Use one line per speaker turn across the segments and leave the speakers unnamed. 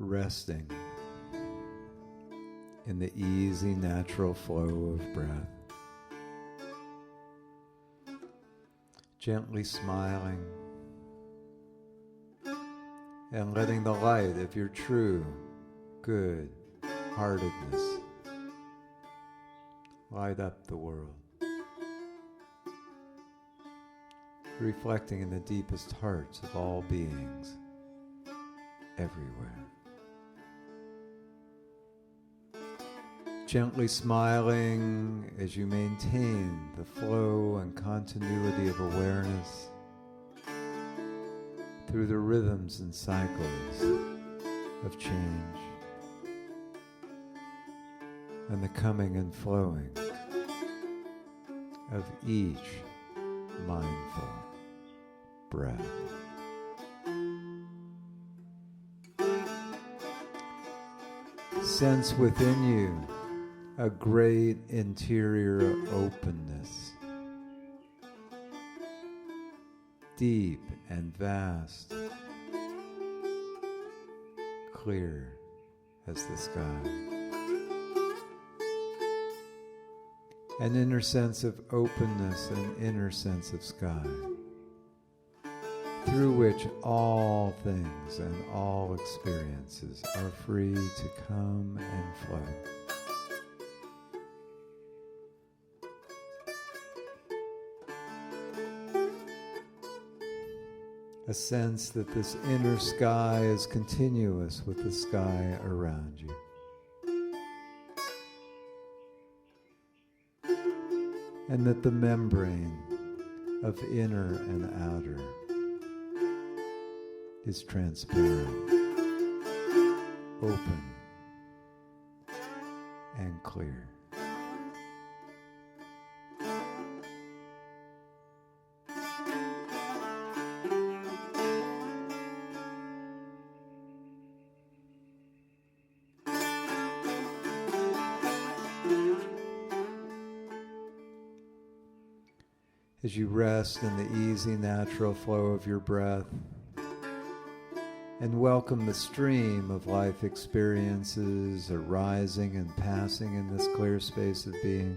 resting in the easy, natural flow of breath. Gently smiling and letting the light of your true, good heartedness light up the world, reflecting in the deepest hearts of all beings everywhere. Gently smiling as you maintain the flow and continuity of awareness through the rhythms and cycles of change and the coming and flowing of each mindful breath. Sense within you a great interior openness, deep and vast, clear as the sky. An inner sense of openness, an inner sense of sky, through which all things and all experiences are free to come and flow. A sense that this inner sky is continuous with the sky around you. And that the membrane of inner and outer is transparent, open, and clear. As you rest in the easy, natural flow of your breath and welcome the stream of life experiences arising and passing in this clear space of being,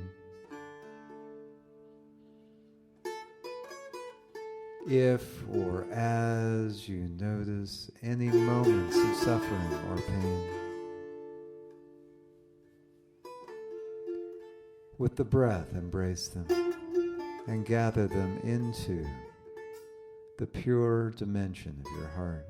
if or as you notice any moments of suffering or pain, with the breath embrace them and gather them into the pure dimension of your heart.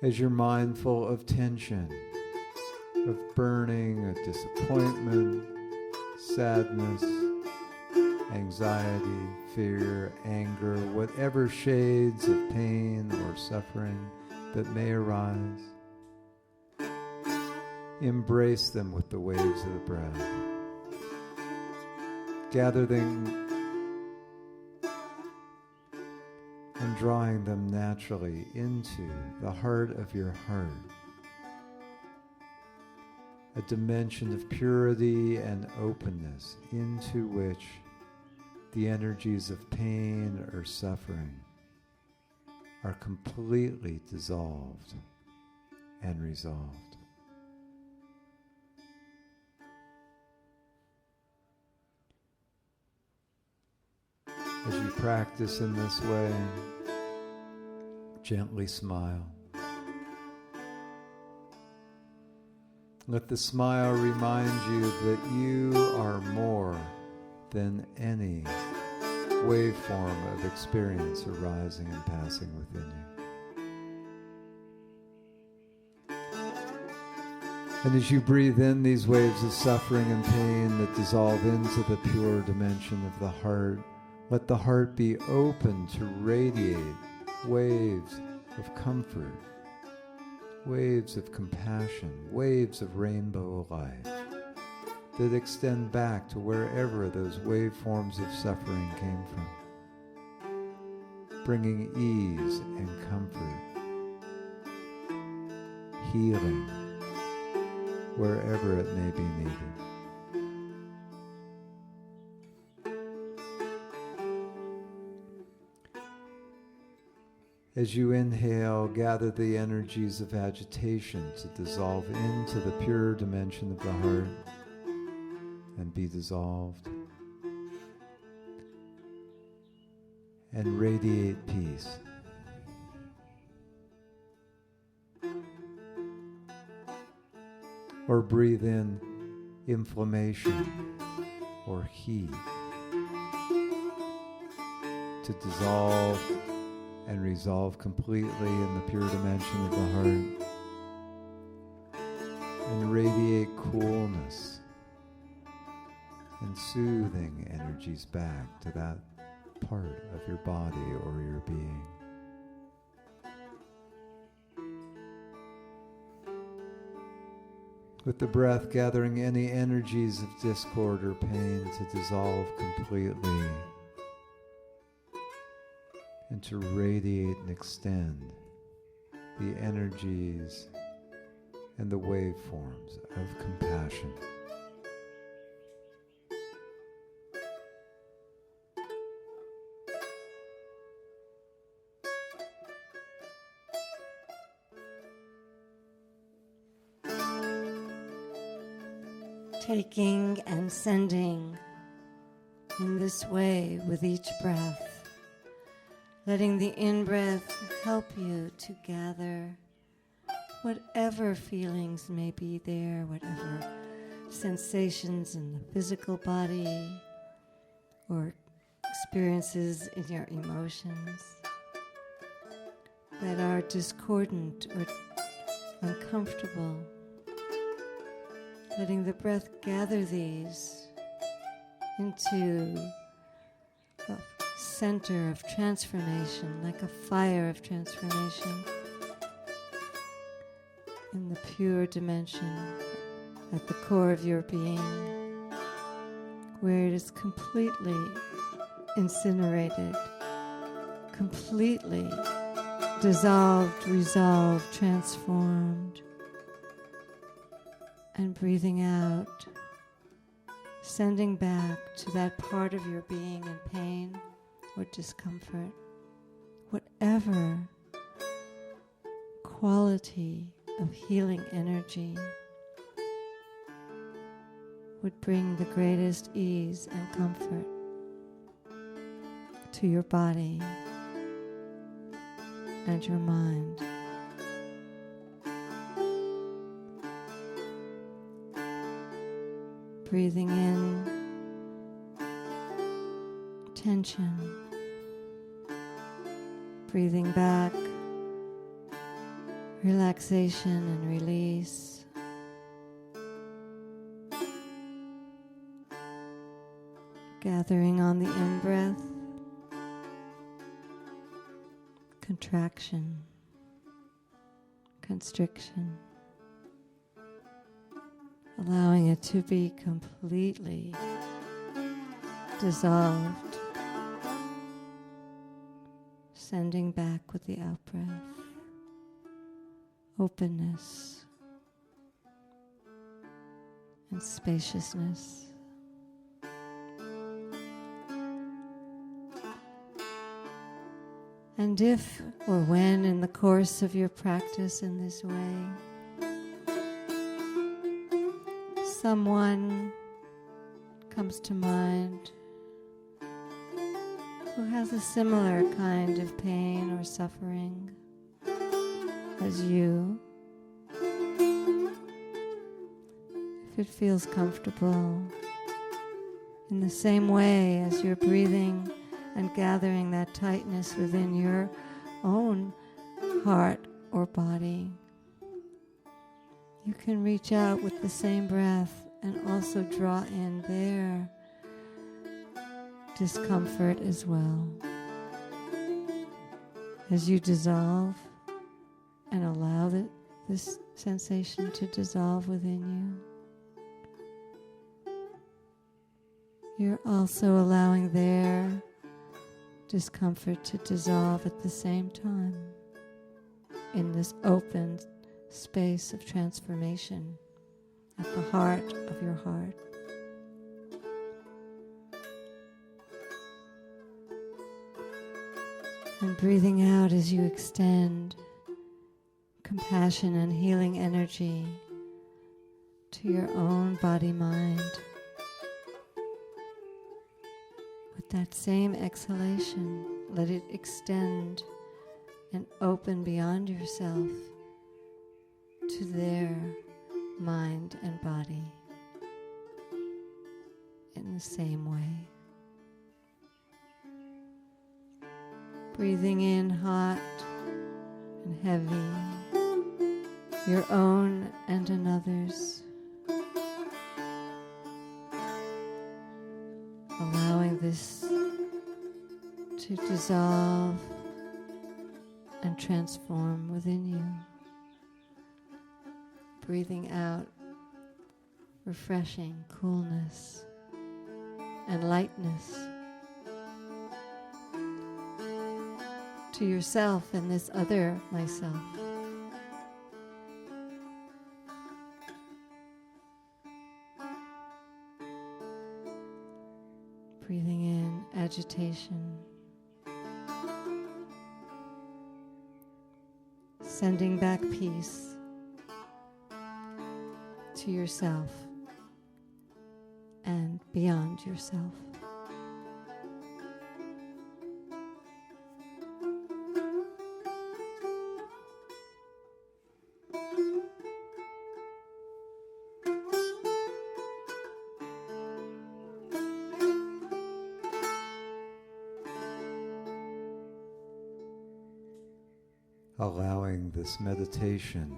As you're mindful of tension, of burning, of disappointment, sadness, anxiety, fear, anger, whatever shades of pain or suffering that may arise, embrace them with the waves of the breath. Gather them and drawing them naturally into the heart of your heart, a dimension of purity and openness into which the energies of pain or suffering are completely dissolved and resolved. As you practice in this way, gently smile. Let the smile remind you that you are more than any waveform of experience arising and passing within you. And as you breathe in these waves of suffering and pain that dissolve into the pure dimension of the heart, let the heart be open to radiate waves of comfort, waves of compassion, waves of rainbow light that extend back to wherever those waveforms of suffering came from, bringing ease and comfort, healing wherever it may be needed. As you inhale, gather the energies of agitation to dissolve into the pure dimension of the heart and be dissolved. And radiate peace. Or breathe in inflammation or heat to dissolve and resolve completely in the pure dimension of the heart. And radiate coolness and soothing energies back to that part of your body or your being. With the breath, gathering any energies of discord or pain to dissolve completely and to radiate and extend the energies and the waveforms of compassion.
Taking and sending in this way with each breath, letting the in-breath help you to gather whatever feelings may be there, whatever sensations in the physical body or experiences in your emotions that are discordant or uncomfortable. Letting the breath gather these into a center of transformation, like a fire of transformation in the pure dimension at the core of your being, where it is completely incinerated, completely dissolved, resolved, transformed. And breathing out, sending back to that part of your being in pain or discomfort, whatever quality of healing energy would bring the greatest ease and comfort to your body and your mind. Breathing in tension, breathing back relaxation and release. Gathering on the in-breath, contraction, constriction. Allowing it to be completely dissolved. Sending back with the out-breath. Openness and spaciousness. And if or when in the course of your practice in this way, someone comes to mind who has a similar kind of pain or suffering as you, if it feels comfortable, in the same way as you're breathing and gathering that tightness within your own heart or body, you can reach out with the same breath and also draw in their discomfort as well. As you dissolve and allow this sensation to dissolve within you, you're also allowing their discomfort to dissolve at the same time in this open space of transformation at the heart of your heart. And breathing out as you extend compassion and healing energy to your own body-mind. With that same exhalation, let it extend and open beyond yourself to their mind and body in the same way. Breathing in hot and heavy, your own and another's. Allowing this to dissolve and transform within you. Breathing out, refreshing coolness and lightness to yourself and this other myself. Breathing in agitation. Sending back peace to yourself and beyond yourself.
Allowing this meditation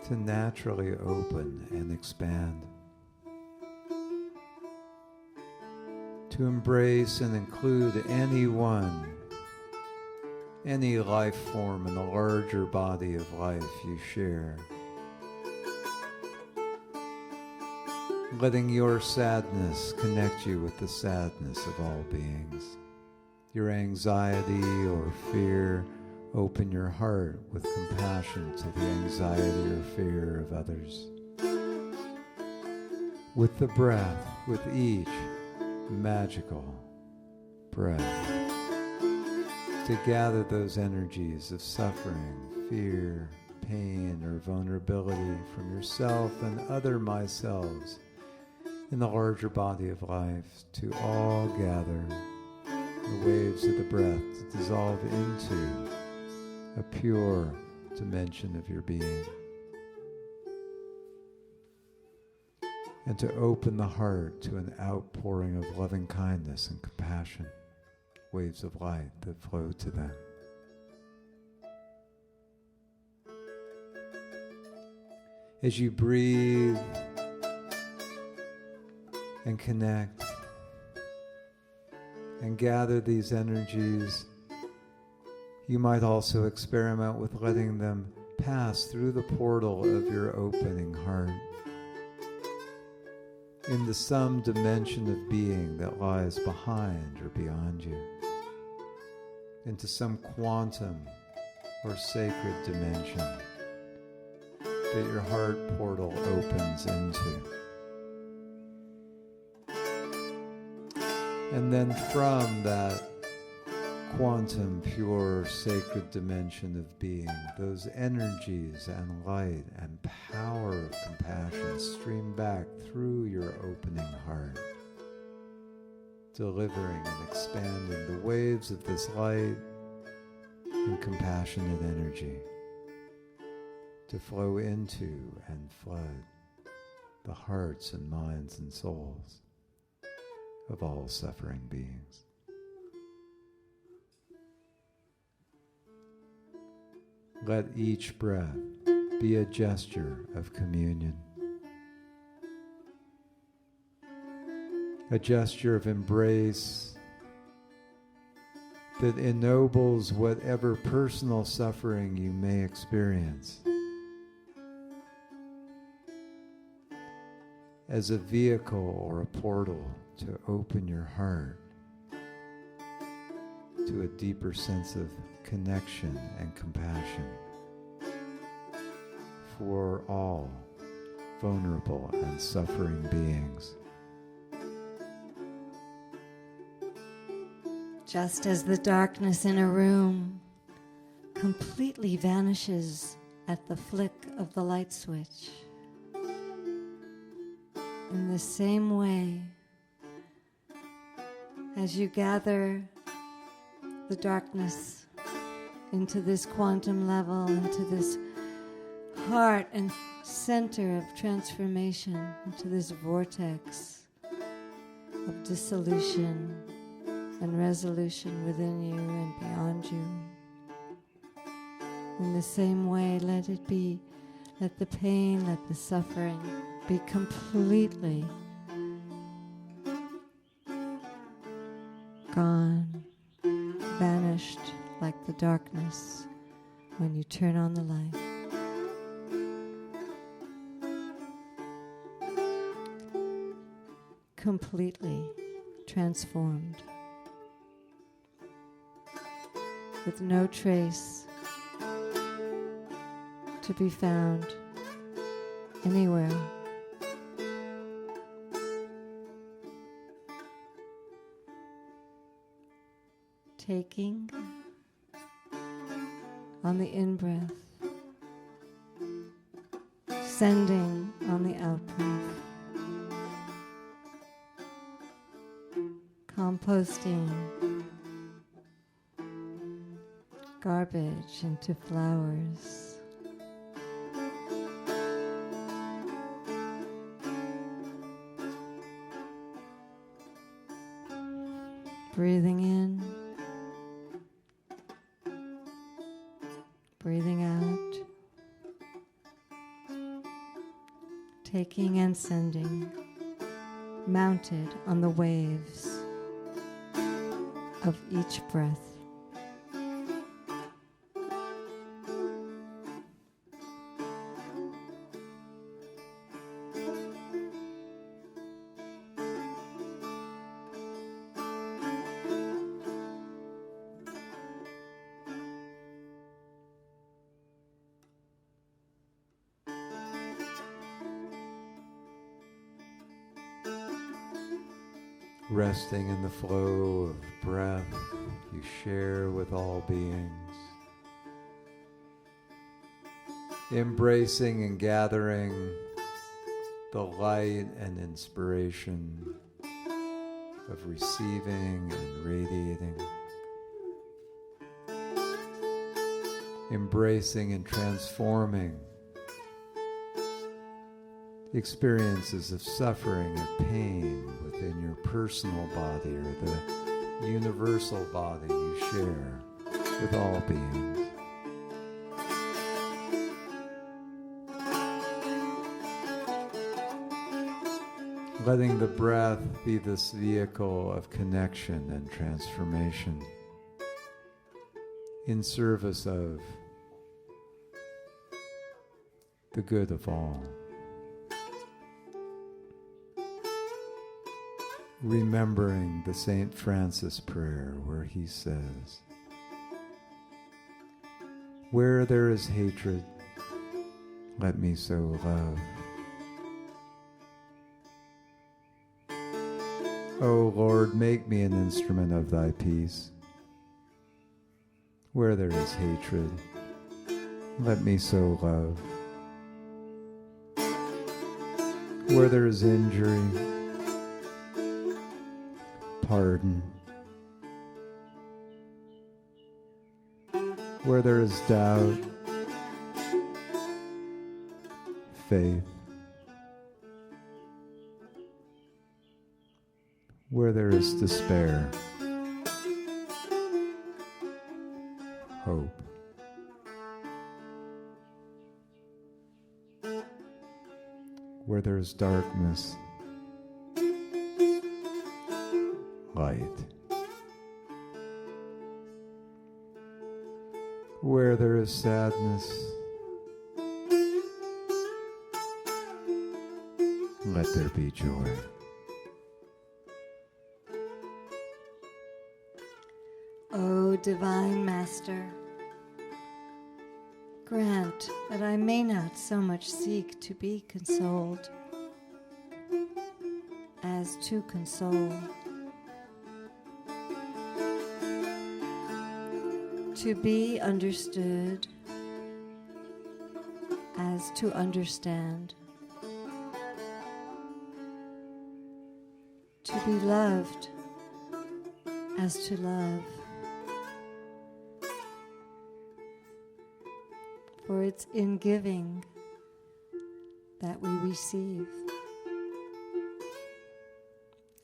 to naturally open and expand, to embrace and include anyone, any life form in the larger body of life you share. Letting your sadness connect you with the sadness of all beings. Your anxiety or fear, open your heart with compassion to the anxiety or fear of others. With the breath, with each magical breath, to gather those energies of suffering, fear, pain, or vulnerability from yourself and other myselves in the larger body of life, to all gather the waves of the breath to dissolve into a pure dimension of your being, and to open the heart to an outpouring of loving kindness and compassion, waves of light that flow to them. As you breathe and connect and gather these energies, you might also experiment with letting them pass through the portal of your opening heart into some dimension of being that lies behind or beyond you, into some quantum or sacred dimension that your heart portal opens into. And then from that quantum, pure, sacred dimension of being, those energies and light and power of compassion stream back through your opening heart, delivering and expanding the waves of this light and compassionate energy to flow into and flood the hearts and minds and souls of all suffering beings. Let each breath be a gesture of communion, a gesture of embrace that ennobles whatever personal suffering you may experience as a vehicle or a portal to open your heart to a deeper sense of connection and compassion for all vulnerable and suffering beings.
Just as the darkness in a room completely vanishes at the flick of the light switch, in the same way, as you gather the darkness into this quantum level, into this heart and center of transformation, into this vortex of dissolution and resolution within you and beyond you. In the same way, let it be, let the pain, let the suffering be completely gone, vanished like the darkness when you turn on the light. Completely transformed, with no trace to be found anywhere. Taking on the in-breath, sending on the out-breath, composting garbage into flowers. Breathing in, breathing out, taking and sending, mounted on the waves of each breath.
Resting in the flow of breath you share with all beings. Embracing and gathering the light and inspiration of receiving and radiating. Embracing and transforming experiences of suffering or pain within your personal body or the universal body you share with all beings. Letting the breath be this vehicle of connection and transformation in service of the good of all. Remembering the St. Francis prayer where he says, "Where there is hatred, let me sow love. O Lord, make me an instrument of thy peace. Where there is hatred, let me sow love. Where there is injury, pardon. Where there is doubt, faith. Where there is despair, hope. Where there is darkness, light. Where there is sadness, let there be joy."
O Divine Master, grant that I may not so much seek to be consoled as to console. To be understood as to understand. To be loved as to love. For it's in giving that we receive.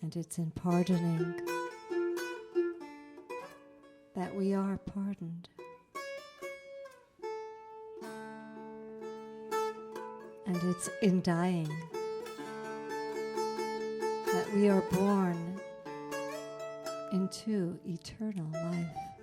And it's in pardoning that we are pardoned. And it's in dying that we are born into eternal life.